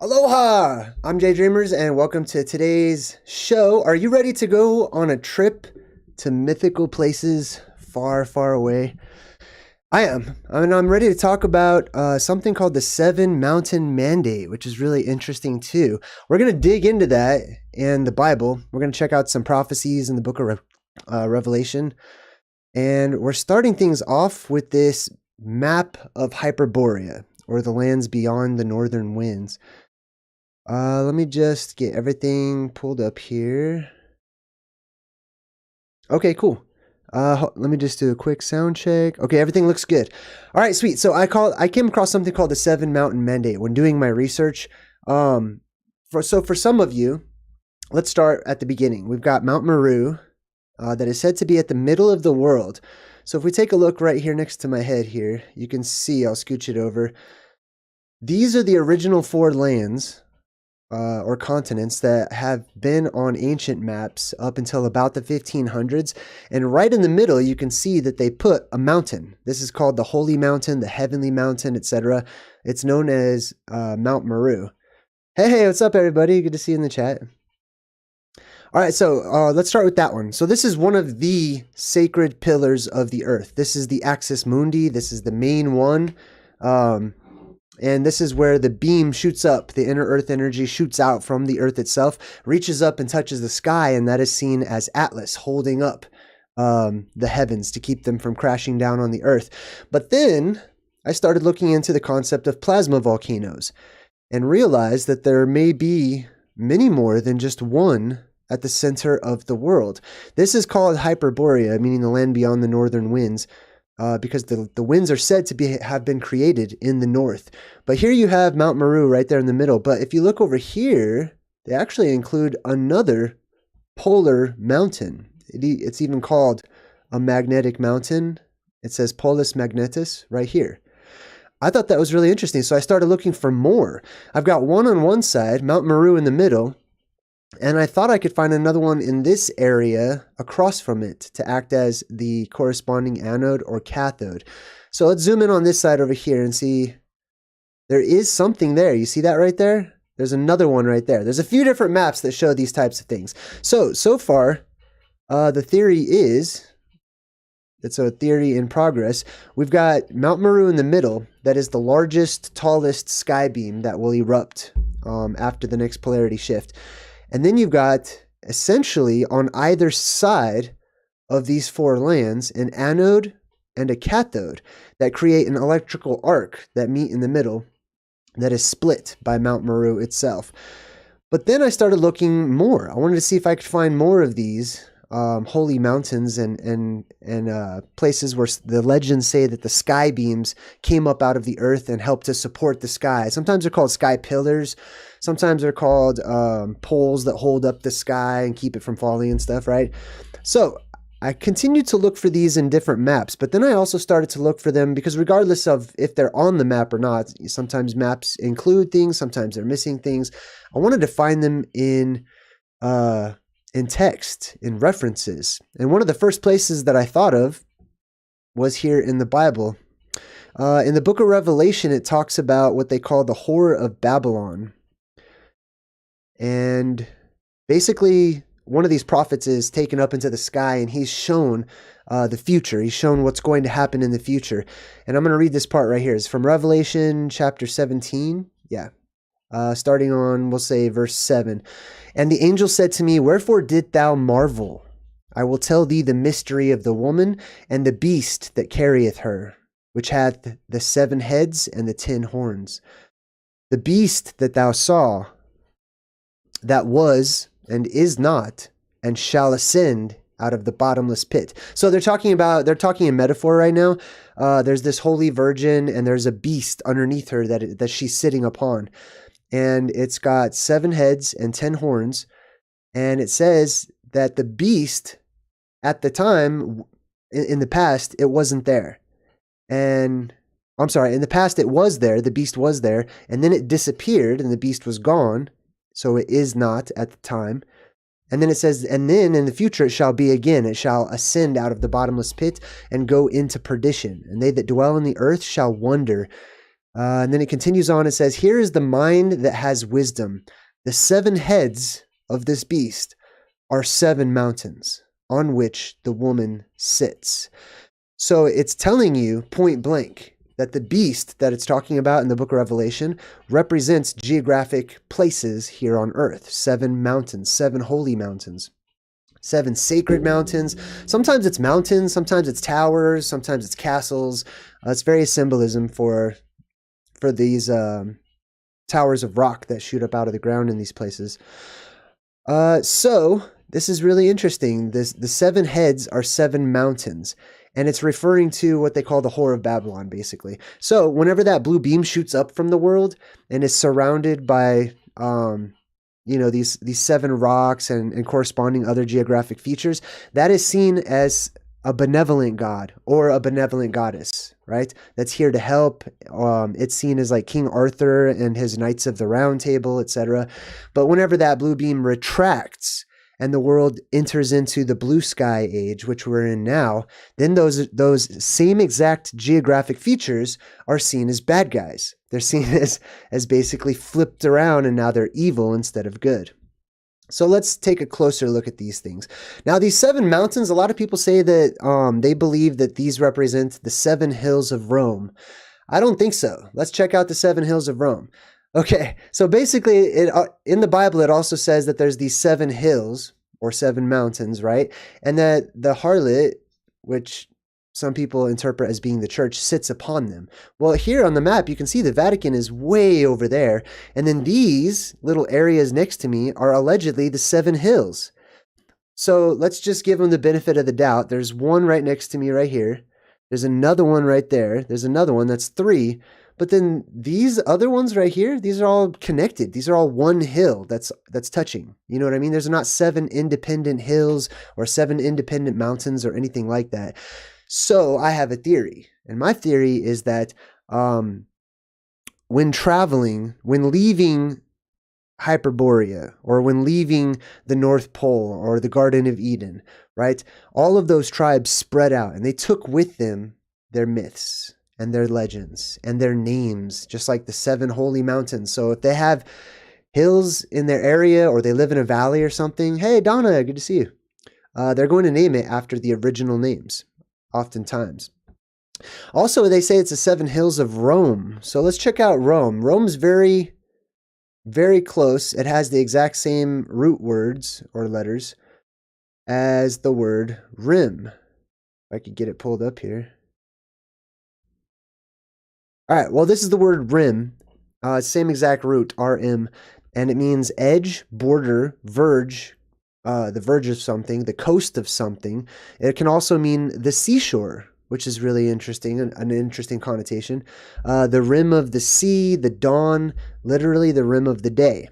Aloha! I'm JayDreamerZ and welcome to today's show. Are you ready to go on a trip to mythical places far, far away? I am. I'm ready to talk about something called the Seven Mountain Mandate, which is really interesting too. We're going to dig into that and the Bible. We're going to check out some prophecies in the Book of Revelation. And we're starting things off with this map of Hyperborea, or the lands beyond the northern winds. Let me just get everything pulled up here. Okay, cool. Let me just do a quick sound check. Okay, everything looks good. All right, sweet. So I came across something called the Seven Mountain Mandate when doing my research. For some of you, let's start at the beginning. We've got Mount Meru, that is said to be at the middle of the world. So if we take a look right here next to my head here, you can see, I'll scooch it over. These are the original four lands or continents that have been on ancient maps up until about the 1500s. And right in the middle, you can see that they put a mountain. This is called the Holy Mountain, the Heavenly Mountain, etc. It's known as Mount Meru. Hey, what's up, everybody? Good to see you in the chat. All right, so let's start with that one. So this is one of the sacred pillars of the earth. This is the Axis Mundi. This is the main one. And this is where the beam shoots up. The inner earth energy shoots out from the earth itself, reaches up and touches the sky, and that is seen as Atlas holding up the heavens to keep them from crashing down on the earth. But then I started looking into the concept of plasma volcanoes and realized that there may be many more than just one at the center of the world. This is called Hyperborea, meaning the land beyond the northern winds. Because the winds are said to have been created in the north. But here you have Mount Meru right there in the middle. But if you look over here, they actually include another polar mountain. It's even called a magnetic mountain. It says Polus Magnetis right here. I thought that was really interesting, so I started looking for more. I've got one on one side, Mount Meru in the middle, and I thought I could find another one in this area across from it to act as the corresponding anode or cathode. So let's zoom in on this side over here and see. There is something there. You see that right there? There's another one right there. There's a few different maps that show these types of things. So far, the theory is, it's a theory in progress. We've got Mount Meru in the middle. That is the largest, tallest sky beam that will erupt after the next polarity shift. And then you've got, essentially, on either side of these four lands, an anode and a cathode that create an electrical arc that meet in the middle that is split by Mount Meru itself. But then I started looking more. I wanted to see if I could find more of these holy mountains and places where the legends say that the sky beams came up out of the earth and helped to support the sky. Sometimes they're called sky pillars. Sometimes they're called poles that hold up the sky and keep it from falling and stuff, right? So I continued to look for these in different maps, but then I also started to look for them because regardless of if they're on the map or not, sometimes maps include things, sometimes they're missing things. I wanted to find them in text, in references. And one of the first places that I thought of was here in the Bible. In the Book of Revelation, it talks about what they call the Whore of Babylon. And basically, one of these prophets is taken up into the sky and he's shown the future. He's shown what's going to happen in the future. And I'm going to read this part right here. It's from Revelation chapter 17. Yeah. Starting on, we'll say, verse 7. And the angel said to me, "Wherefore didst thou marvel? I will tell thee the mystery of the woman and the beast that carrieth her, which hath the 7 heads and the 10 horns. The beast that thou saw, that was and is not, and shall ascend out of the bottomless pit." So they're talking in metaphor right now. There's this holy virgin and there's a beast underneath her that she's sitting upon. And it's got 7 heads and 10 horns. And it says that the beast at the time, in the past, it wasn't there. And I'm sorry, in the past it was there, the beast was there, and then it disappeared and the beast was gone. So it is not at the time. And then it says, and then in the future it shall be again. It shall ascend out of the bottomless pit and go into perdition. And they that dwell in the earth shall wonder. And then it continues on. It says, here is the mind that has wisdom. The 7 heads of this beast are 7 mountains on which the woman sits. So it's telling you point blank that the beast that it's talking about in the book of Revelation represents geographic places here on earth. 7 mountains, 7 holy mountains, 7 sacred mountains. Sometimes it's mountains, sometimes it's towers, sometimes it's castles. It's various symbolism for these towers of rock that shoot up out of the ground in these places. So this is really interesting. The 7 heads are 7 mountains. And it's referring to what they call the Whore of Babylon, basically. So whenever that blue beam shoots up from the world and is surrounded by, these 7 rocks and corresponding other geographic features, that is seen as a benevolent god or a benevolent goddess, right? That's here to help. It's seen as like King Arthur and his Knights of the Round Table, etc. But whenever that blue beam retracts, and the world enters into the blue sky age, which we're in now, then those same exact geographic features are seen as bad guys. They're seen as basically flipped around, and now they're evil instead of good. So let's take a closer look at these things. Now, these 7 mountains, a lot of people say that they believe that these represent the 7 hills of Rome. I don't think so. Let's check out the 7 hills of Rome. Okay, so basically, in the Bible, it also says that there's these 7 hills, or 7 mountains, right? And that the harlot, which some people interpret as being the church, sits upon them. Well, here on the map, you can see the Vatican is way over there. And then these little areas next to me are allegedly the 7 hills. So let's just give them the benefit of the doubt. There's one right next to me right here. There's another one right there. There's another one, that's 3. But then these other ones right here, these are all connected. These are all one hill that's touching. You know what I mean? There's not 7 independent hills or 7 independent mountains or anything like that. So I have a theory. And my theory is that when traveling, when leaving Hyperborea, or when leaving the North Pole or the Garden of Eden, right? All of those tribes spread out, and they took with them their myths and their legends and their names, just like the 7 holy mountains. So if they have hills in their area, or they live in a valley or something, hey, Donna, good to see you. They're going to name it after the original names, oftentimes. Also, they say it's the 7 hills of Rome. So let's check out Rome. Rome's very, very close. It has the exact same root words or letters as the word rim. If I could get it pulled up here. All right, well, this is the word rim, same exact root, RM, and it means edge, border, verge, the verge of something, the coast of something. It can also mean the seashore, which is really interesting, an interesting connotation. The rim of the sea, the dawn, literally the rim of the day.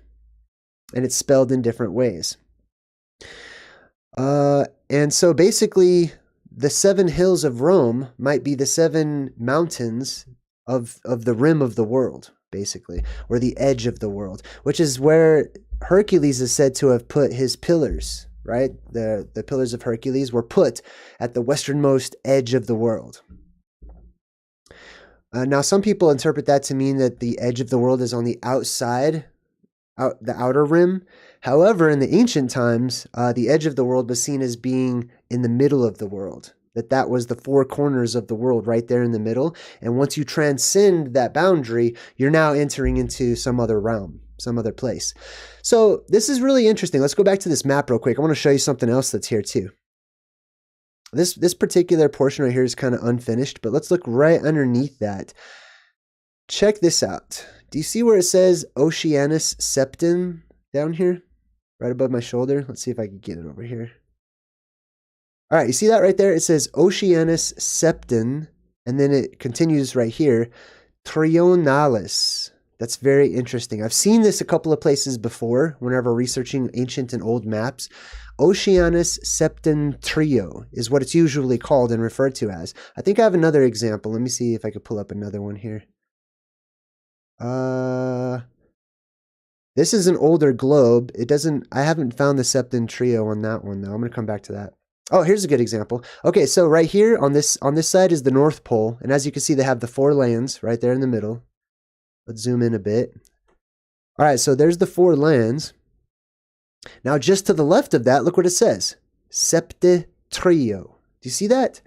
And it's spelled in different ways. And so basically, the 7 hills of Rome might be the 7 mountains of the rim of the world, basically, or the edge of the world, which is where Hercules is said to have put his pillars, right? The pillars of Hercules were put at the westernmost edge of the world. Now, some people interpret that to mean that the edge of the world is on the outside, the outer rim. However, in the ancient times, the edge of the world was seen as being in the middle of the world. That was the 4 corners of the world right there in the middle. And once you transcend that boundary, you're now entering into some other realm, some other place. So this is really interesting. Let's go back to this map real quick. I want to show you something else that's here too. This particular portion right here is kind of unfinished, but let's look right underneath that. Check this out. Do you see where it says Oceanus Septim down here? Right above my shoulder? Let's see if I can get it over here. All right, you see that right there? It says Oceanus Septim, and then it continues right here, Trionalis. That's very interesting. I've seen this a couple of places before whenever researching ancient and old maps. Oceanus Septentrion is what it's usually called and referred to as. I think I have another example. Let me see if I could pull up another one here. This is an older globe. It doesn't, I haven't found the septentrion on that one though. I'm going to come back to that. Oh, here's a good example. Okay, so right here on this side is the North Pole. And as you can see, they have the 4 lands right there in the middle. Let's zoom in a bit. All right, so there's the 4 lands. Now, just to the left of that, look what it says. Septentrio. Do you see that?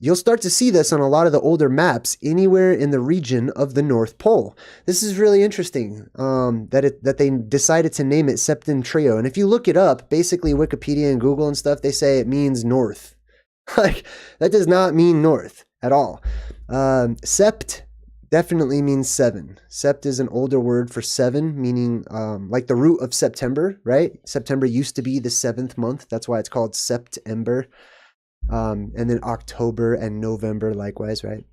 You'll start to see this on a lot of the older maps anywhere in the region of the North Pole. This is really interesting that they decided to name it Septentrio. And if you look it up, basically Wikipedia and Google and stuff, they say it means north. Like, that does not mean north at all. Sept definitely means 7. Sept is an older word for 7, meaning like the root of September, right? September used to be the 7th month. That's why it's called September. And then October and November likewise, right?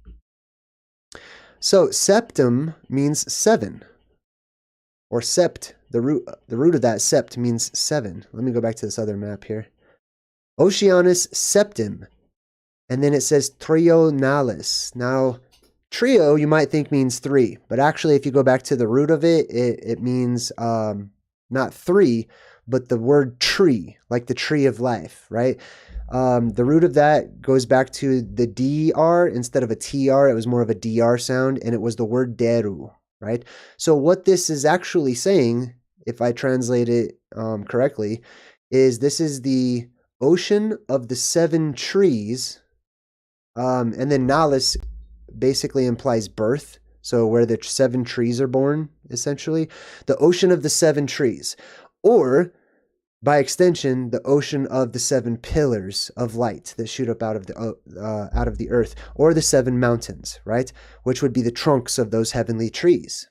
So septum means 7, or sept. The root of that sept means 7. Let me go back to this other map here. Oceanus septim, and then it says trionalis. Now, trio you might think means 3, but actually, if you go back to the root of it, it means not 3, but the word tree, like the tree of life, right? The root of that goes back to the DR instead of a TR. It was more of a DR sound, and it was the word deru, right? So what this is actually saying, if I translate it correctly, is this is the ocean of the 7 trees, and then nalis basically implies birth. So where the 7 trees are born, essentially. The ocean of the 7 trees. Or, by extension, the ocean of the 7 pillars of light that shoot up out of the earth, or the 7 mountains, right? Which would be the trunks of those heavenly trees.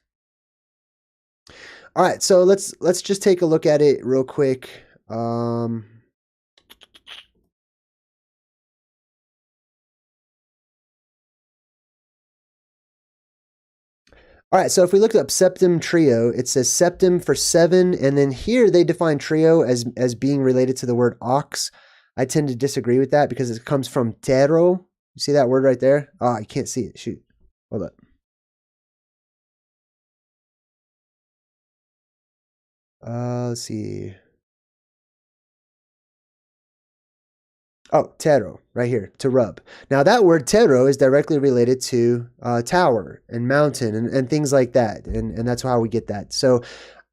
All right, so let's just take a look at it real quick. All right, so if we look up septum trio, it says septum for 7, and then here they define trio as being related to the word ox. I tend to disagree with that because it comes from tero. You see that word right there? Oh, you can't see it. Shoot. Hold up. Let's see. Oh, tero, right here, to rub. Now that word tero is directly related to tower and mountain and things like that. And that's how we get that. So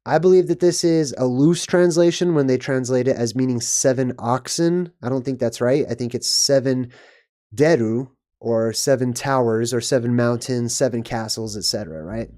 I believe that this is a loose translation when they translate it as meaning 7 oxen. I don't think that's right. I think it's 7 deru, or 7 towers, or 7 mountains, 7 castles, etc., right?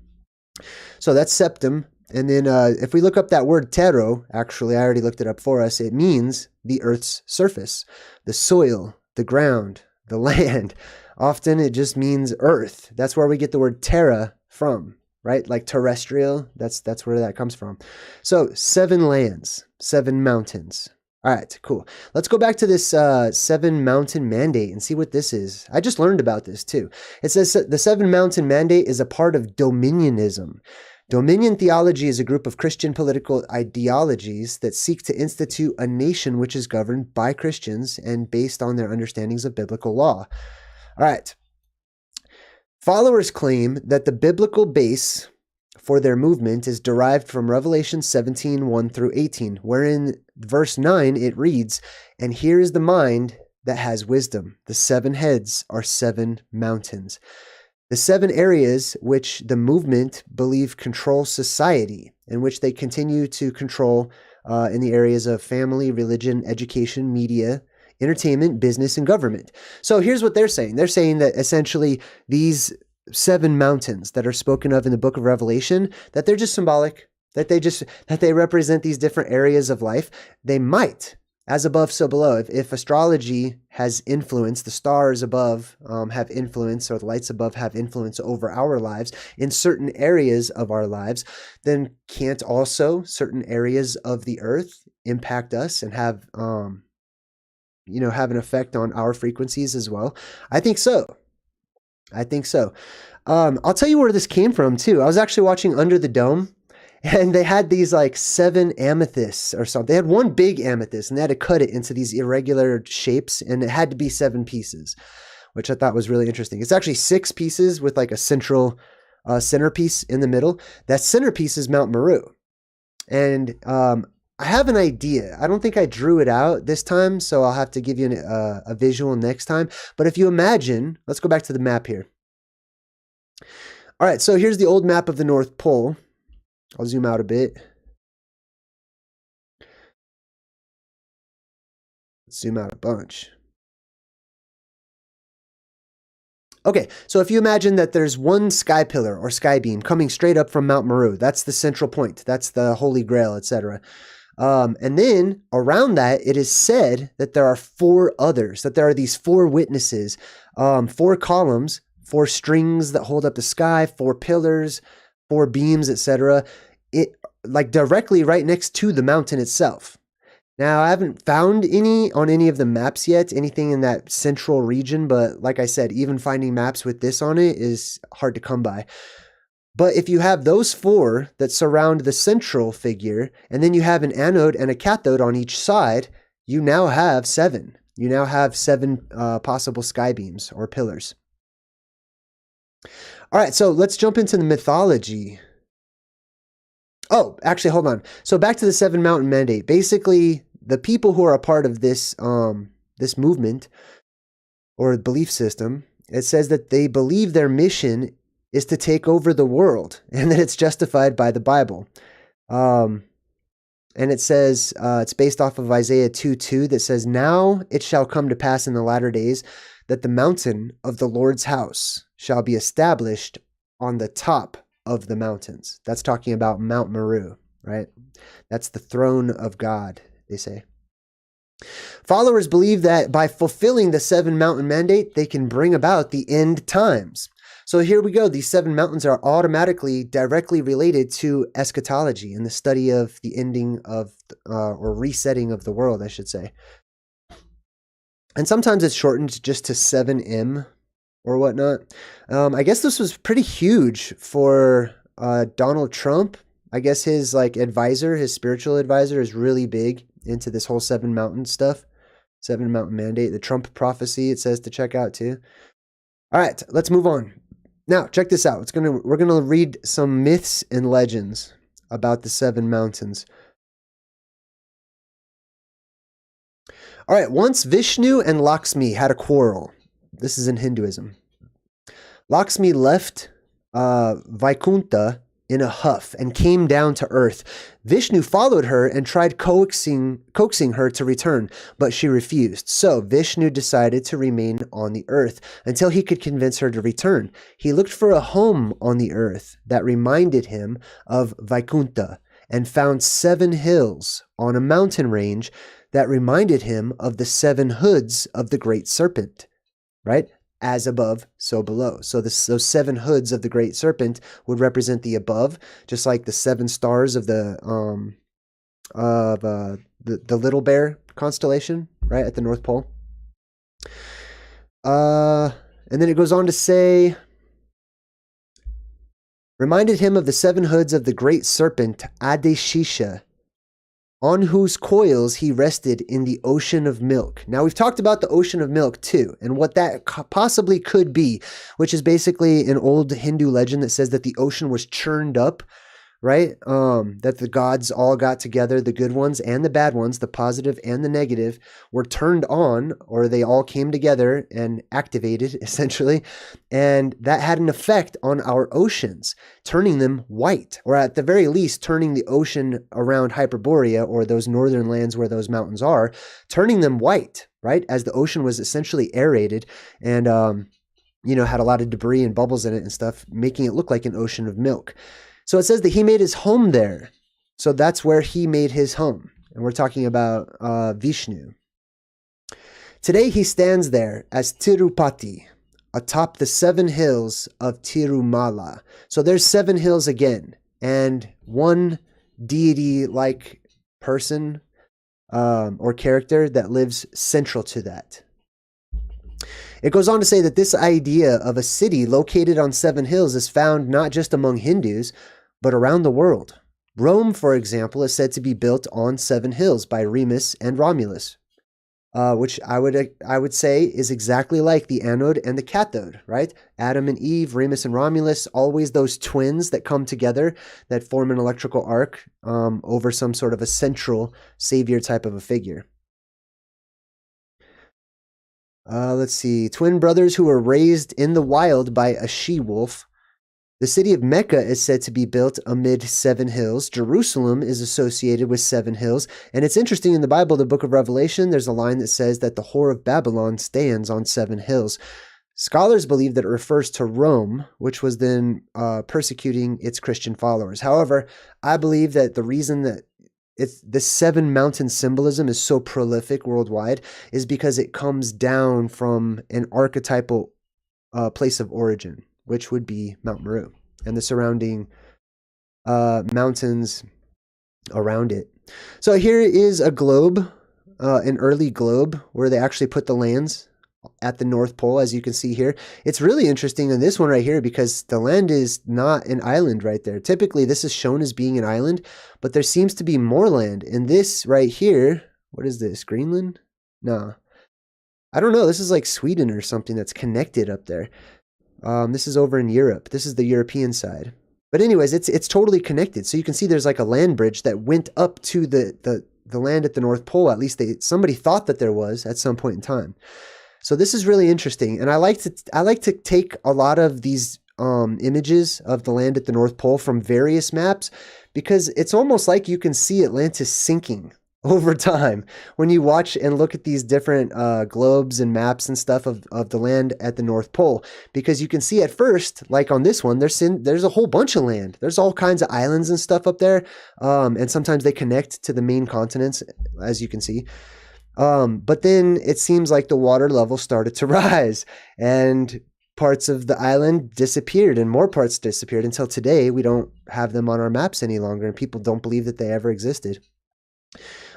So that's septum. And then if we look up that word tero, actually, I already looked it up for us. It means the earth's surface, the soil, the ground, the land. Often it just means earth. That's where we get the word terra from, right? Like terrestrial, that's where that comes from. So 7 lands, 7 mountains. All right, cool. Let's go back to this 7 mountain mandate and see what this is. I just learned about this too. It says the 7 mountain mandate is a part of dominionism. Dominion theology is a group of Christian political ideologies that seek to institute a nation which is governed by Christians and based on their understandings of biblical law. All right. Followers claim that the biblical base for their movement is derived from Revelation 17, 1 through 18, wherein verse 9 it reads, "And here is the mind that has wisdom. The 7 heads are 7 mountains." The 7 areas which the movement believe control society, in which they continue to control in the areas of family, religion, education, media, entertainment, business, and government. So here's what they're saying. They're saying that essentially these 7 mountains that are spoken of in the book of Revelation, that they're just symbolic, that they represent these different areas of life. They might, as above, so below. If astrology has influence, the stars above have influence, or the lights above have influence over our lives in certain areas of our lives, then can't also certain areas of the earth impact us and have an effect on our frequencies as well? I think so. I'll tell you where this came from too. I was actually watching Under the Dome, and they had these like 7 amethysts or something. They had one big amethyst, and they had to cut it into these irregular shapes, and it had to be 7 pieces, which I thought was really interesting. It's actually 6 pieces with like a central centerpiece in the middle. That centerpiece is Mount Meru. And I have an idea. I don't think I drew it out this time, so I'll have to give you a visual next time. But if you imagine, let's go back to the map here. All right, so here's the old map of the North Pole. I'll zoom out a bit. Let's zoom out a bunch. Okay, so if you imagine that there's one sky pillar or sky beam coming straight up from Mount Meru, that's the central point. That's the Holy Grail, etc. And then around that, it is said that there are 4 others, that there are these 4 witnesses, 4 columns, 4 strings that hold up the sky, 4 pillars, 4 beams, etc. It like directly right next to the mountain itself. Now, I haven't found any on any of the maps yet, anything in that central region, but like I said, even finding maps with this on it is hard to come by. But if you have those 4 that surround the central figure, and then you have an anode and a cathode on each side, you now have 7. You now have 7 possible sky beams or pillars. All right, so let's jump into the mythology. Oh, actually, hold on. So back to the 7 Mountain Mandate. Basically, the people who are a part of this this movement or belief system, it says that they believe their mission is to take over the world, and that it's justified by the Bible. And it says, it's based off of Isaiah 2:2 that says, "Now it shall come to pass in the latter days that the mountain of the Lord's house shall be established on the top of the mountains." That's talking about Mount Meru, right? That's the throne of God, they say. Followers believe that by fulfilling the 7 Mountain Mandate, they can bring about the end times. So here we go. These 7 mountains are automatically directly related to eschatology and the study of the ending of, or resetting of the world, I should say. And sometimes it's shortened just to 7M or whatnot. I guess this was pretty huge for Donald Trump. I guess his advisor, his spiritual advisor, is really big into this whole 7 mountain stuff. 7 Mountain Mandate, the Trump prophecy, it says to check out too. All right, let's move on. Now, check this out. We're gonna read some myths and legends about the 7 mountains. All right, once Vishnu and Lakshmi had a quarrel. This is in Hinduism. Lakshmi left Vaikunta in a huff and came down to earth. Vishnu followed her and tried coaxing her to return, but she refused. So Vishnu decided to remain on the earth until he could convince her to return. He looked for a home on the earth that reminded him of Vaikunta and found 7 hills on a mountain range that reminded him of the 7 hoods of the great serpent, right? As above, so below. So those 7 hoods of the great serpent would represent the above, just like the 7 stars of the Little Bear constellation, right, at the North Pole. And then it goes on to say, reminded him of the 7 hoods of the great serpent Adeshisha, on whose coils he rested in the ocean of milk. Now, we've talked about the ocean of milk too, and what that possibly could be, which is basically an old Hindu legend that says that the ocean was churned up, right? That the gods all got together, the good ones and the bad ones, the positive and the negative, were turned on, or they all came together and activated, essentially. And that had an effect on our oceans, turning them white, or at the very least, turning the ocean around Hyperborea, or those northern lands where those mountains are, turning them white, right? As the ocean was essentially aerated and, had a lot of debris and bubbles in it and stuff, making it look like an ocean of milk. So it says that he made his home there. So that's where he made his home. And we're talking about Vishnu. Today he stands there as Tirupati, atop the 7 hills of Tirumala. So there's 7 hills again. And one deity-like person or character that lives central to that. It goes on to say that this idea of a city located on 7 hills is found not just among Hindus, but around the world. Rome, for example, is said to be built on 7 hills by Remus and Romulus. which I would say is exactly like the anode and the cathode, right? Adam and Eve, Remus and Romulus, always those twins that come together that form an electrical arc over some sort of a central savior type of a figure. Let's see. Twin brothers who were raised in the wild by a she-wolf. The city of Mecca is said to be built amid 7 hills. Jerusalem is associated with 7 hills. And it's interesting, in the Bible, the book of Revelation, there's a line that says that the whore of Babylon stands on 7 hills. Scholars believe that it refers to Rome, which was then persecuting its Christian followers. However, I believe that the reason that the 7 mountain symbolism is so prolific worldwide is because it comes down from an archetypal place of origin, which would be Mount Meru and the surrounding mountains around it. So here is a globe, an early globe, where they actually put the lands at the North Pole, as you can see here. It's really interesting in this one right here because the land is not an island right there. Typically, this is shown as being an island, but there seems to be more land. And this right here, what is this, Greenland? No. I don't know. This is like Sweden or something that's connected up there. This is over in Europe. This is the European side. But anyways, it's totally connected. So you can see there's like a land bridge that went up to the land at the North Pole. At least somebody thought that there was at some point in time. So this is really interesting. And I like to take a lot of these images of the land at the North Pole from various maps because it's almost like you can see Atlantis sinking over time when you watch and look at these different globes and maps and stuff of the land at the North Pole, because you can see at first, like on this one, there's a whole bunch of land. There's all kinds of islands and stuff up there. And sometimes they connect to the main continents, as you can see. But then it seems like the water level started to rise and parts of the island disappeared and more parts disappeared until today we don't have them on our maps any longer and people don't believe that they ever existed.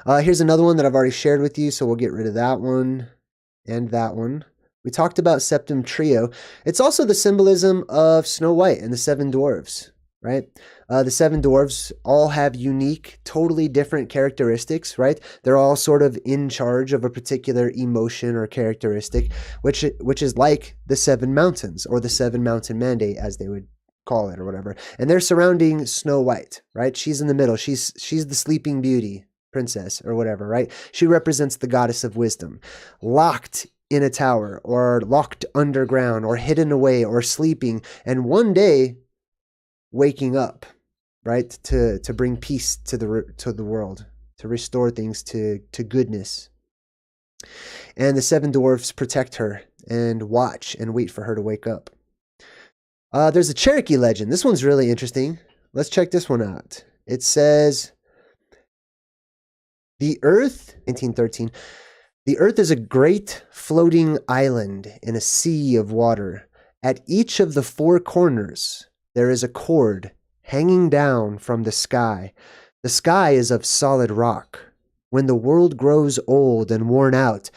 Here's another one that I've already shared with you, so we'll get rid of that one and that one. We talked about Septum Trio. It's also the symbolism of Snow White and the 7 dwarves, right? The 7 dwarves all have unique, totally different characteristics, right? They're all sort of in charge of a particular emotion or characteristic, which is like the 7 mountains or the 7 mountain mandate, as they would call it or whatever. And they're surrounding Snow White, right? She's in the middle. She's the sleeping beauty princess or whatever, right? She represents the goddess of wisdom, locked in a tower or locked underground or hidden away or sleeping, and one day waking up, right? To bring peace to the world, to restore things to goodness. And the 7 dwarfs protect her and watch and wait for her to wake up. There's a Cherokee legend. This one's really interesting. Let's check this one out. It says, the Earth, 1913, the Earth is a great floating island in a sea of water. At each of the 4 corners, there is a cord hanging down from the sky. The sky is of solid rock. When the world grows old and worn out,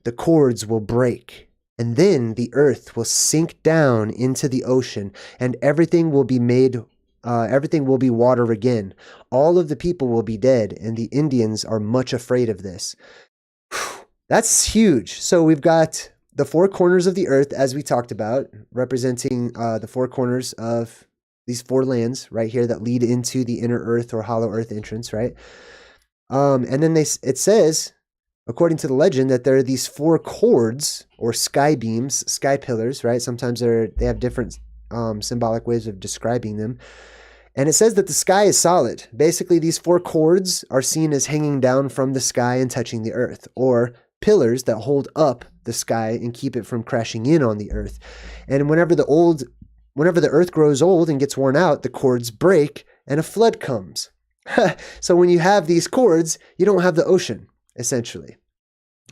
the cords will break, and then the earth will sink down into the ocean, and everything will be water again. All of the people will be dead, and the Indians are much afraid of this. That's huge. So we've got the 4 corners of the earth, as we talked about, representing the 4 corners of these 4 lands right here that lead into the inner earth or hollow earth entrance, right? And then it says, according to the legend, that there are these 4 cords or sky beams, sky pillars, right? Sometimes they have different symbolic ways of describing them. And it says that the sky is solid. Basically, these 4 cords are seen as hanging down from the sky and touching the earth, or pillars that hold up the sky and keep it from crashing in on the earth. And whenever the earth grows old and gets worn out, the cords break and a flood comes. So when you have these cords, you don't have the ocean, essentially.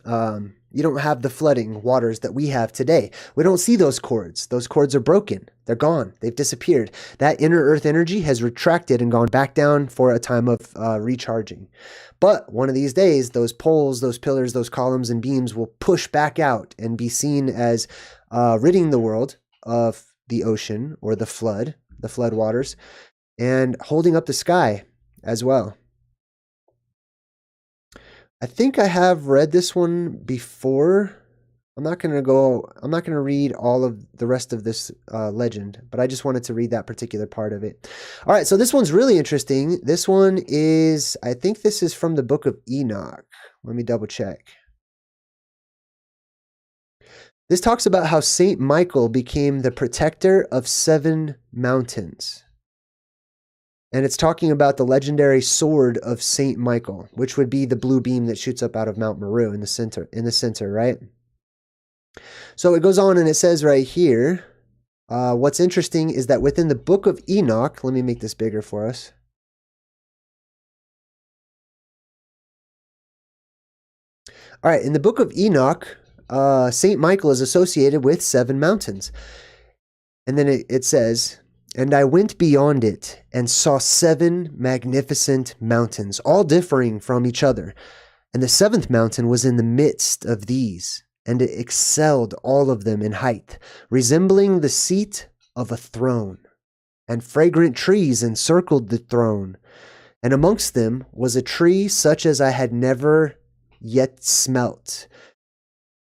You don't have the flooding waters that we have today. We don't see those cords. Those cords are broken. They're gone. They've disappeared. That inner earth energy has retracted and gone back down for a time of recharging. But one of these days, those poles, those pillars, those columns and beams will push back out and be seen as ridding the world of the ocean or the flood waters, and holding up the sky as well. I think I have read this one before. I'm not going to read all of the rest of this legend, but I just wanted to read that particular part of it. All right, so this one's really interesting. This one is, I think this is from the Book of Enoch. Let me double check. This talks about how Saint Michael became the protector of 7 mountains. And it's talking about the legendary sword of Saint Michael, which would be the blue beam that shoots up out of Mount Meru in the center, right? So it goes on and it says right here, what's interesting is that within the Book of Enoch, let me make this bigger for us. All right, in the Book of Enoch, Saint Michael is associated with 7 mountains. And then it says, and I went beyond it and saw 7 magnificent mountains, all differing from each other. And the 7th mountain was in the midst of these, and it excelled all of them in height, resembling the seat of a throne. And fragrant trees encircled the throne. And amongst them was a tree such as I had never yet smelt.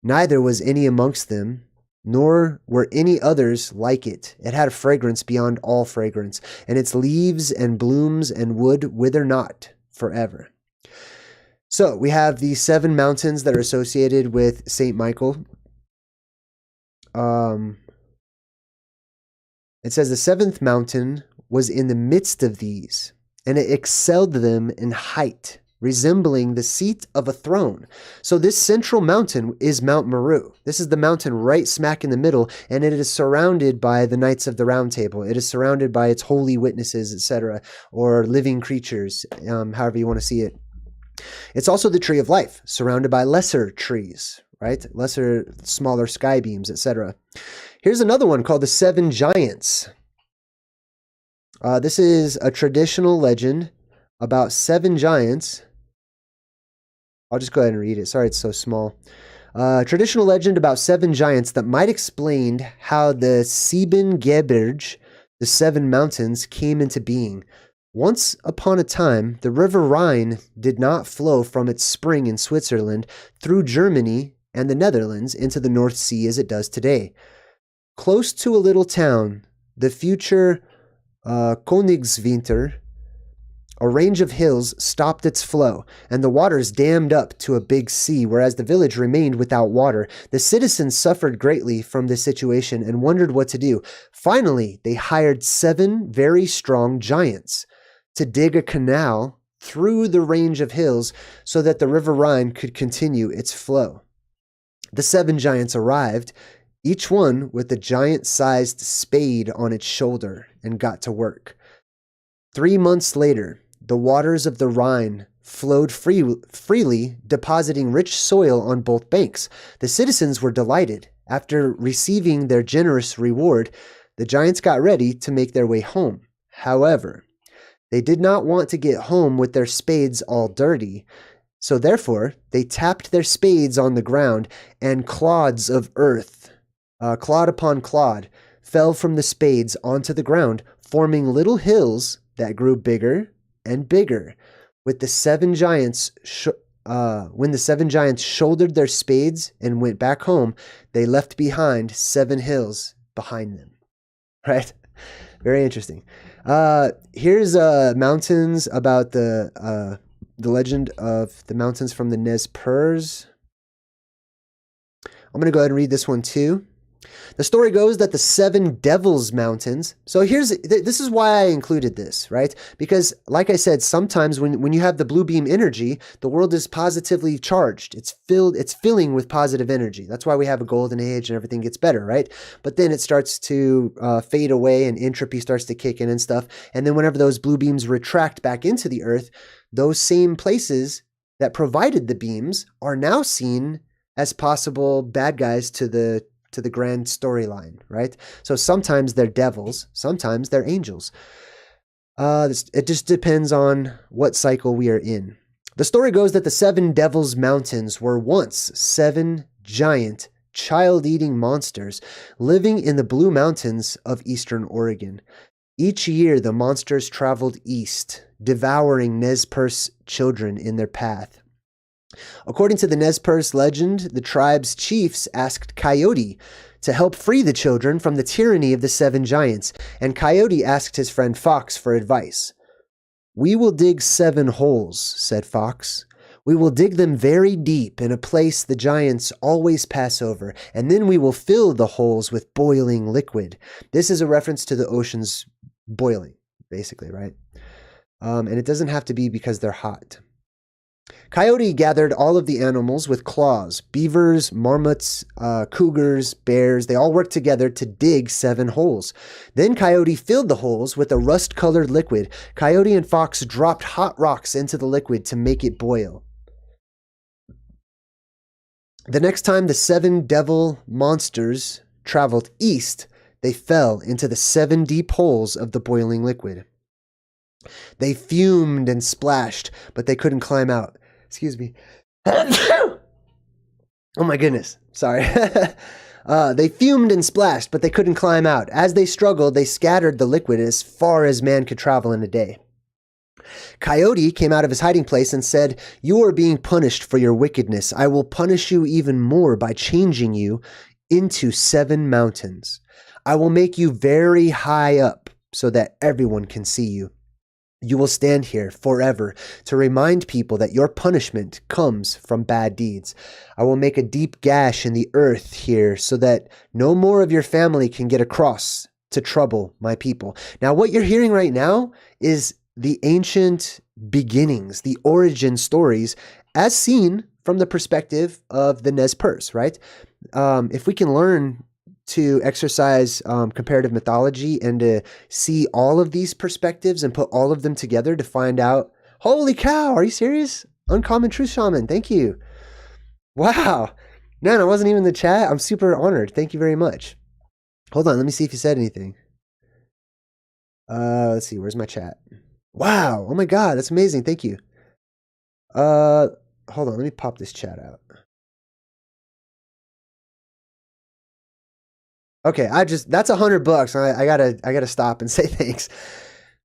Neither was any amongst them, nor were any others like it. It had a fragrance beyond all fragrance, and its leaves and blooms and wood wither not forever. So we have these 7 mountains that are associated with Saint Michael. It says the 7th mountain was in the midst of these, and it excelled them in height, resembling the seat of a throne. So this central mountain is Mount Meru. This is the mountain right smack in the middle, and it is surrounded by the Knights of the Round Table. It is surrounded by its holy witnesses, etc., or living creatures, however you want to see it. It's also the tree of life, surrounded by lesser trees, right? Lesser, smaller sky beams, etc. Here's another one called the 7 Giants. This is a traditional legend about 7 giants. I'll just go ahead and read it. Sorry, it's so small. Traditional legend about 7 giants that might explain how the Sieben Gebirge, the 7 mountains, came into being. Once upon a time, the river Rhine did not flow from its spring in Switzerland through Germany and the Netherlands into the North Sea as it does today. Close to a little town, the future Koningswinter, a range of hills stopped its flow, and the waters dammed up to a big sea, whereas the village remained without water. The citizens suffered greatly from this situation and wondered what to do. Finally, they hired 7 very strong giants to dig a canal through the range of hills so that the river Rhine could continue its flow. The 7 giants arrived, each one with a giant-sized spade on its shoulder, and got to work. 3 months later, the waters of the Rhine flowed freely, depositing rich soil on both banks. The citizens were delighted. After receiving their generous reward, the giants got ready to make their way home. However, they did not want to get home with their spades all dirty, so therefore they tapped their spades on the ground, and clods of earth, clod upon clod, fell from the spades onto the ground, forming little hills that grew bigger and bigger. With the 7 giants, when the 7 giants shouldered their spades and went back home, they left behind 7 hills behind them. Right? Very interesting. Here's mountains about the legend of the mountains from the Nez Perce. I'm going to go ahead and read this one too. The story goes that the 7 Devils Mountains. So this is why I included this, right? Because like I said, sometimes when you have the blue beam energy, the world is positively charged. It's filling with positive energy. That's why we have a golden age and everything gets better, right? But then it starts to fade away and entropy starts to kick in and stuff. And then whenever those blue beams retract back into the earth, those same places that provided the beams are now seen as possible bad guys to the grand storyline, right? So sometimes they're devils, sometimes they're angels. It just depends on what cycle we are in. The story goes that the 7 Devils Mountains were once 7 giant, child-eating monsters living in the Blue Mountains of eastern Oregon. Each year, the monsters traveled east, devouring Nez Perce children in their path. According to the Nez Perce legend, the tribe's chiefs asked Coyote to help free the children from the tyranny of the 7 giants, and Coyote asked his friend Fox for advice. "We will dig 7 holes," said Fox. "We will dig them very deep in a place the giants always pass over, and then we will fill the holes with boiling liquid." This is a reference to the oceans boiling, basically, right? And it doesn't have to be because they're hot. Coyote gathered all of the animals with claws. Beavers, marmots, cougars, bears, they all worked together to dig 7 holes. Then Coyote filled the holes with a rust-colored liquid. Coyote and Fox dropped hot rocks into the liquid to make it boil. The next time the 7 devil monsters traveled east, they fell into the 7 deep holes of the boiling liquid. They fumed and splashed, but they couldn't climb out. Excuse me. Oh my goodness. Sorry. They fumed and splashed, but they couldn't climb out. As they struggled, they scattered the liquid as far as man could travel in a day. Coyote came out of his hiding place and said, "You are being punished for your wickedness. I will punish you even more by changing you into 7 mountains. I will make you very high up so that everyone can see you. You will stand here forever to remind people that your punishment comes from bad deeds. I will make a deep gash in the earth here so that no more of your family can get across to trouble my people." Now, what you're hearing right now is the ancient beginnings, the origin stories, as seen from the perspective of the Nez Perce, right? If we can learn to exercise comparative mythology and to see all of these perspectives and put all of them together to find out, holy cow, are you serious? Uncommon Truth Shaman, thank you. Wow. Man, I wasn't even in the chat. I'm super honored. Thank you very much. Hold on, let me see if you said anything. Let's see, where's my chat? Wow, oh my God, that's amazing. Thank you. Hold on, let me pop this chat out. Okay, that's $100. I gotta stop and say thanks.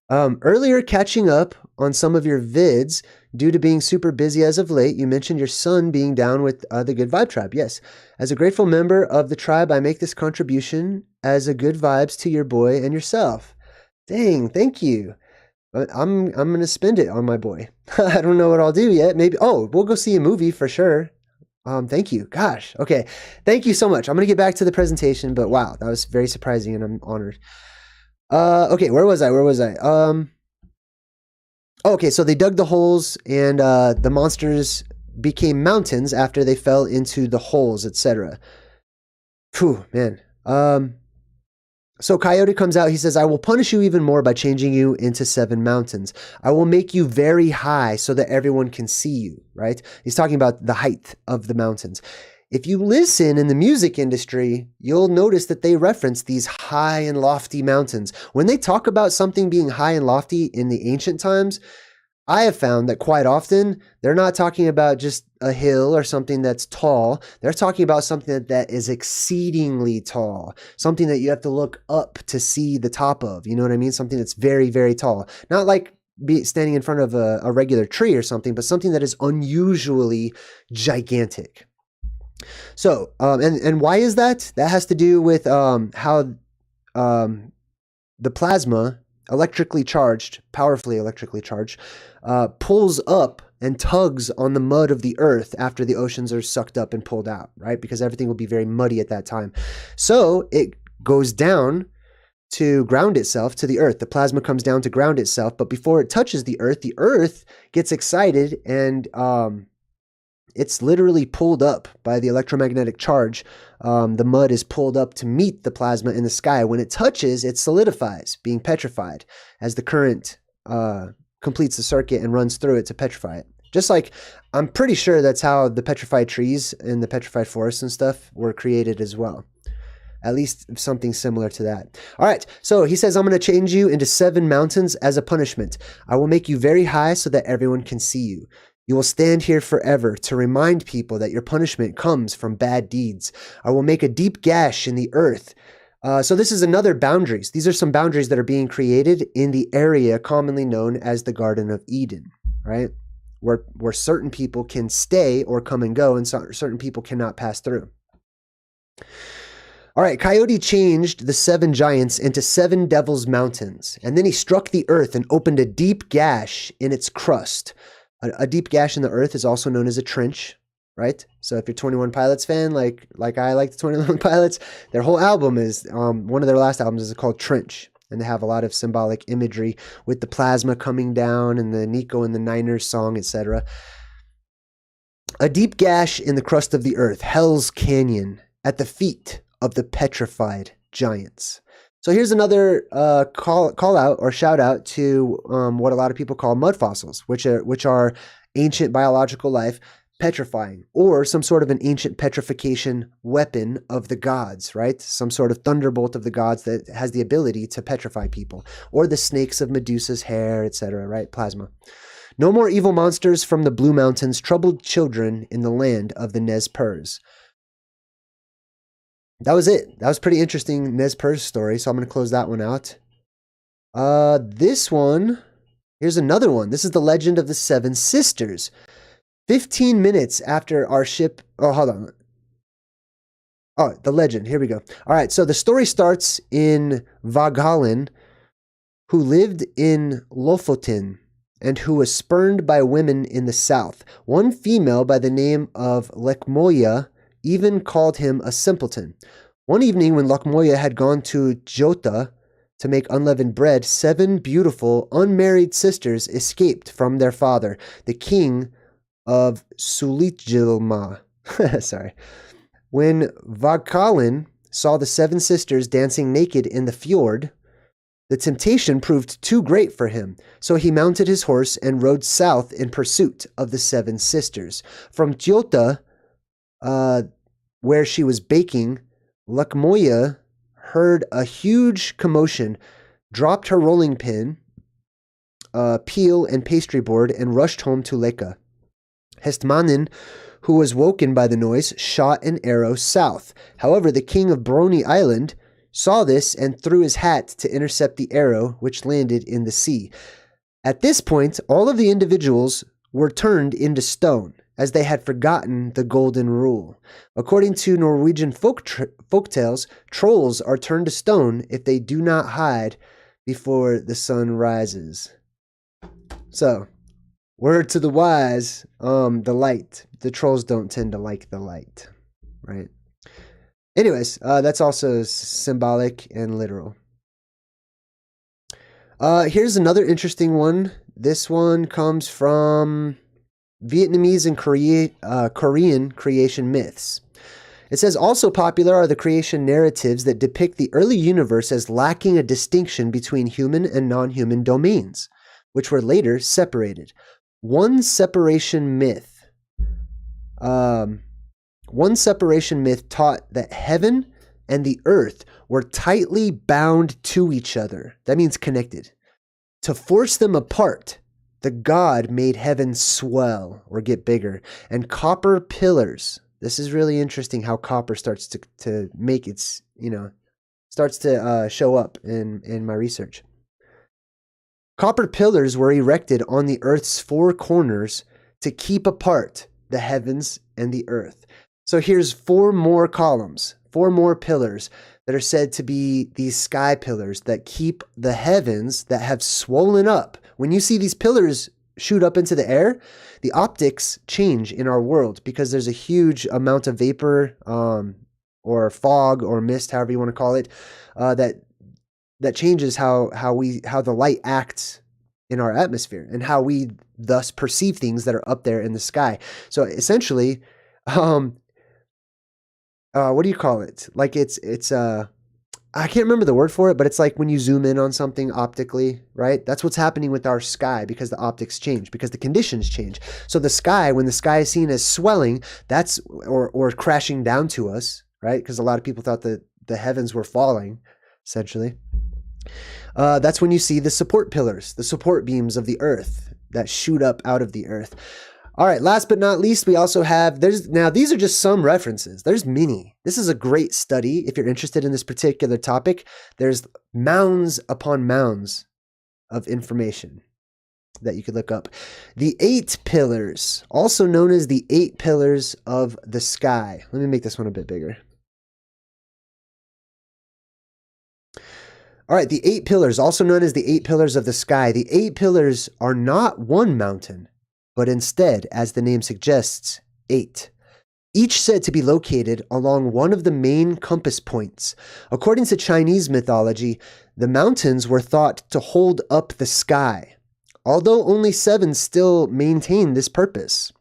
Earlier, catching up on some of your vids due to being super busy as of late, you mentioned your son being down with the Good Vibe Tribe. Yes, as a grateful member of the tribe, I make this contribution as a good vibes to your boy and yourself. Dang, thank you. I'm gonna spend it on my boy. I don't know what I'll do yet. Maybe we'll go see a movie for sure. Thank you. Gosh. Okay. Thank you so much. I'm going to get back to the presentation, but wow, that was very surprising and I'm honored. Okay. Where was I? Okay. So they dug the holes and, the monsters became mountains after they fell into the holes, etc. Phew, man. So Coyote comes out, he says, "I will punish you even more by changing you into 7 mountains. I will make you very high so that everyone can see you," right? He's talking about the height of the mountains. If you listen in the music industry, you'll notice that they reference these high and lofty mountains. When they talk about something being high and lofty in the ancient times, I have found that quite often they're not talking about just a hill or something that's tall. They're talking about something that is exceedingly tall, something that you have to look up to see the top of. You know what I mean? Something that's very, very tall. Not like standing in front of a regular tree or something, but something that is unusually gigantic. So, and why is that? That has to do with how the plasma, powerfully electrically charged, pulls up and tugs on the mud of the earth after the oceans are sucked up and pulled out, right? Because everything will be very muddy at that time. So it goes down to ground itself to the earth. The plasma comes down to ground itself, but before it touches the earth gets excited and it's literally pulled up by the electromagnetic charge. The mud is pulled up to meet the plasma in the sky. When it touches, it solidifies, being petrified as the current completes the circuit and runs through it to petrify it. Just like, I'm pretty sure that's how the petrified trees and the petrified forests and stuff were created as well. At least something similar to that. All right, so he says, "I'm going to change you into 7 mountains as a punishment. I will make you very high so that everyone can see you. You will stand here forever to remind people that your punishment comes from bad deeds. I will make a deep gash in the earth." So this is another boundaries. These are some boundaries that are being created in the area commonly known as the Garden of Eden, right? where certain people can stay or come and go, and certain people cannot pass through. All right, Coyote changed the 7 giants into 7 devil's mountains, and then he struck the earth and opened a deep gash in its crust. A deep gash in the earth is also known as a trench, right? So if you're 21 Pilots fan, like I like the 21 Pilots, their whole album is, one of their last albums is called Trench, and they have a lot of symbolic imagery with the plasma coming down and the Nico and the Niners song, etc. A deep gash in the crust of the earth, Hell's Canyon, at the feet of the petrified giants. So here's another call out or shout out to what a lot of people call mud fossils, which are ancient biological life petrifying, or some sort of an ancient petrification weapon of the gods, right? Some sort of thunderbolt of the gods that has the ability to petrify people, or the snakes of Medusa's hair, etc., right? Plasma. No more evil monsters from the Blue Mountains troubled children in the land of the Nez Perce. That was it. That was pretty interesting Nez Perce story, so I'm going to close that one out. This one, here's another one. This is the legend of the 7 sisters. 15 minutes after our ship... Oh, hold on. Oh, the legend. Here we go. All right, so the story starts in Vagalin, who lived in Lofoten, and who was spurned by women in the south. One female by the name of Lekmoya even called him a simpleton. One evening when Lekmoya had gone to Jota to make unleavened bread, 7 beautiful, unmarried sisters escaped from their father, the king of Sulitjilma. Sorry. When Vagalin saw the 7 sisters dancing naked in the fjord, the temptation proved too great for him, so he mounted his horse and rode south in pursuit of the 7 sisters. From Jota, where she was baking, Lekmoya heard a huge commotion, dropped her rolling pin, peel, and pastry board, and rushed home to Leka. Hestmanin, who was woken by the noise, shot an arrow south. However, the king of Brony Island saw this and threw his hat to intercept the arrow, which landed in the sea. At this point, all of the individuals were turned into stone, as they had forgotten the golden rule. According to Norwegian folktales, trolls are turned to stone if they do not hide before the sun rises. So, word to the wise, the light. The trolls don't tend to like the light, right? Anyways, that's also symbolic and literal. Here's another interesting one. This one comes from Vietnamese and Korean creation myths. It says, also popular are the creation narratives that depict the early universe as lacking a distinction between human and non-human domains, which were later separated. One separation myth taught that heaven and the earth were tightly bound to each other. That means connected. To force them apart, the god made heaven swell or get bigger, and copper pillars. This is really interesting how copper starts to make its, starts to show up in my research. Copper pillars were erected on the earth's 4 corners to keep apart the heavens and the earth. So here's 4 more columns, 4 more pillars that are said to be these sky pillars that keep the heavens that have swollen up. When you see these pillars shoot up into the air, the optics change in our world because there's a huge amount of vapor or fog or mist, however you want to call it, that changes how the light acts in our atmosphere and how we thus perceive things that are up there in the sky. So essentially, what do you call it? Like it's I can't remember the word for it, but it's like when you zoom in on something optically, right? That's what's happening with our sky because the optics change, because the conditions change. So the sky, when the sky is seen as swelling, that's or crashing down to us, right? Because a lot of people thought that the heavens were falling, essentially. That's when you see the support pillars, the support beams of the earth that shoot up out of the earth. All right, last but not least, we also have, now these are just some references. There's many. This is a great study if you're interested in this particular topic. There's mounds upon mounds of information. that you could look up. The 8 pillars, also known as the 8 pillars of the sky. Let me make this one a bit bigger. All right, the 8 pillars, also known as the 8 pillars of the sky. The 8 pillars are not one mountain, but instead, as the name suggests, 8. Each said to be located along one of the main compass points. According to Chinese mythology, the mountains were thought to hold up the sky, although only 7 still maintain this purpose.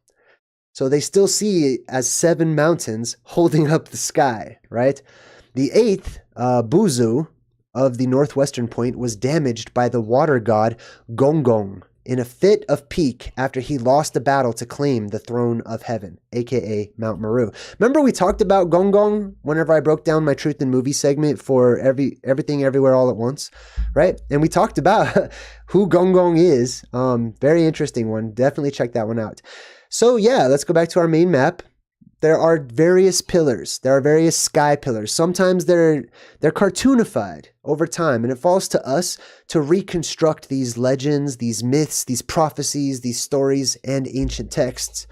So they still see it as 7 mountains holding up the sky, right? The 8th, Buzu, of the northwestern point, was damaged by the water god Gonggong in a fit of pique after he lost the battle to claim the throne of heaven, aka Mount Meru. Remember we talked about Gonggong whenever I broke down my truth in movie segment for everything everywhere all at once, right? And we talked about who Gonggong is. Very interesting one. Definitely check that one out. So yeah, let's go back to our main map. There are various pillars. There are various sky pillars. Sometimes they're cartoonified over time, and it falls to us to reconstruct these legends, these myths, these prophecies, these stories, and ancient texts,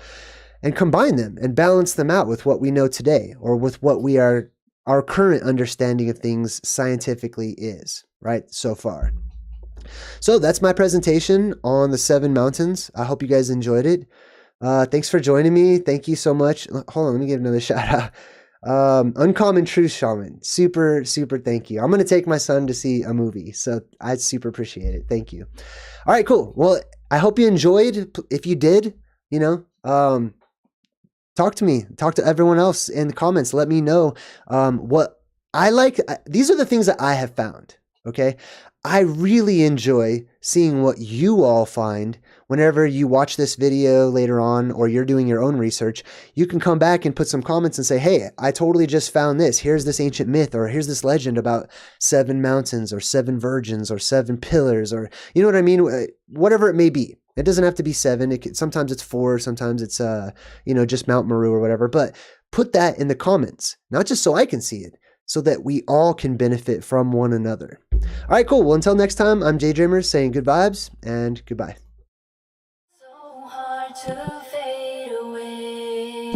and combine them and balance them out with what we know today, or with what our current understanding of things scientifically is, right, so far. So that's my presentation on the 7 mountains. I hope you guys enjoyed it. Thanks for joining me. Thank you so much. Hold on, let me give another shout out. Uncommon Truth Shaman. Super, super thank you. I'm going to take my son to see a movie, so I'd super appreciate it. Thank you. All right, cool. Well, I hope you enjoyed. If you did, talk to me. Talk to everyone else in the comments. Let me know what I like. These are the things that I have found, okay? I really enjoy seeing what you all find whenever you watch this video later on, or you're doing your own research. You can come back and put some comments and say, hey, I totally just found this. Here's this ancient myth, or here's this legend about 7 mountains or 7 virgins or 7 pillars, or you know what I mean? Whatever it may be. It doesn't have to be 7. Sometimes it's 4, sometimes it's, just Mount Meru or whatever. But put that in the comments, not just so I can see it, so that we all can benefit from one another. All right, cool. Well, until next time, I'm JayDreamerZ saying good vibes and goodbye. So hard to fade away.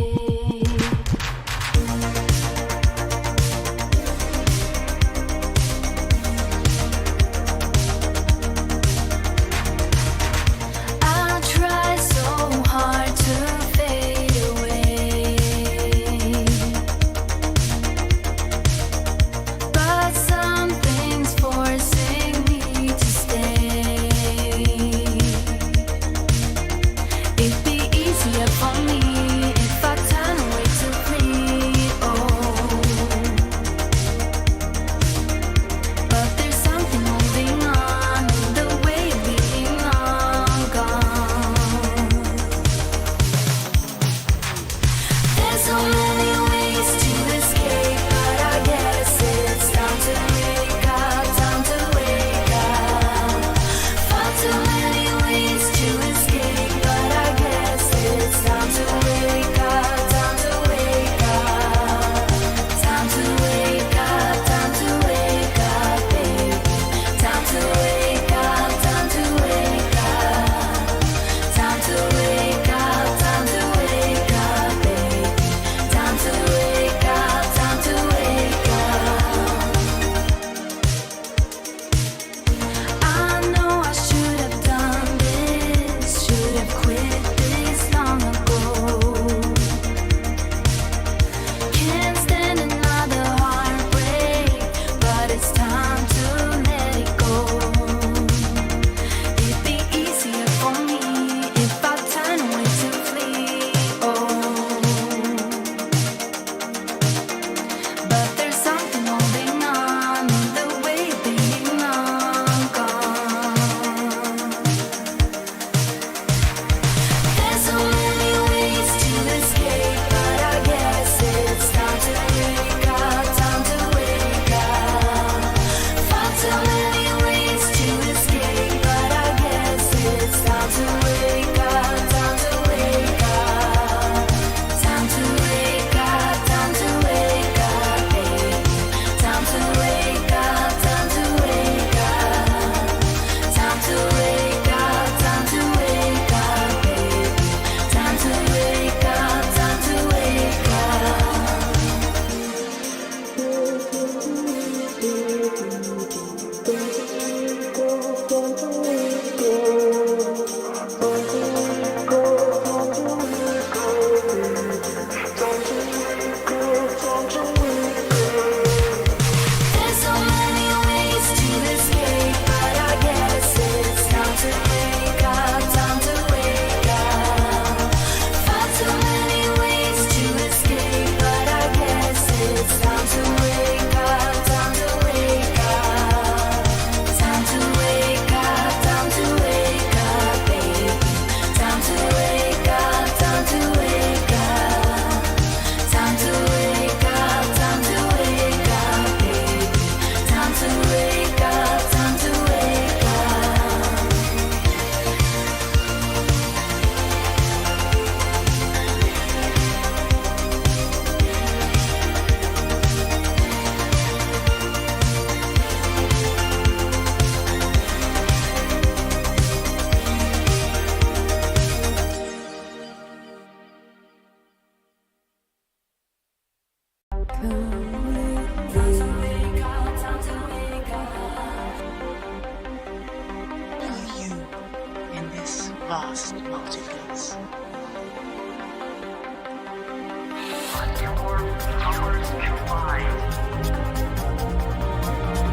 I try so hard to fade away, but something's forcing me to stay. It'd be vast multiverse. Underworld.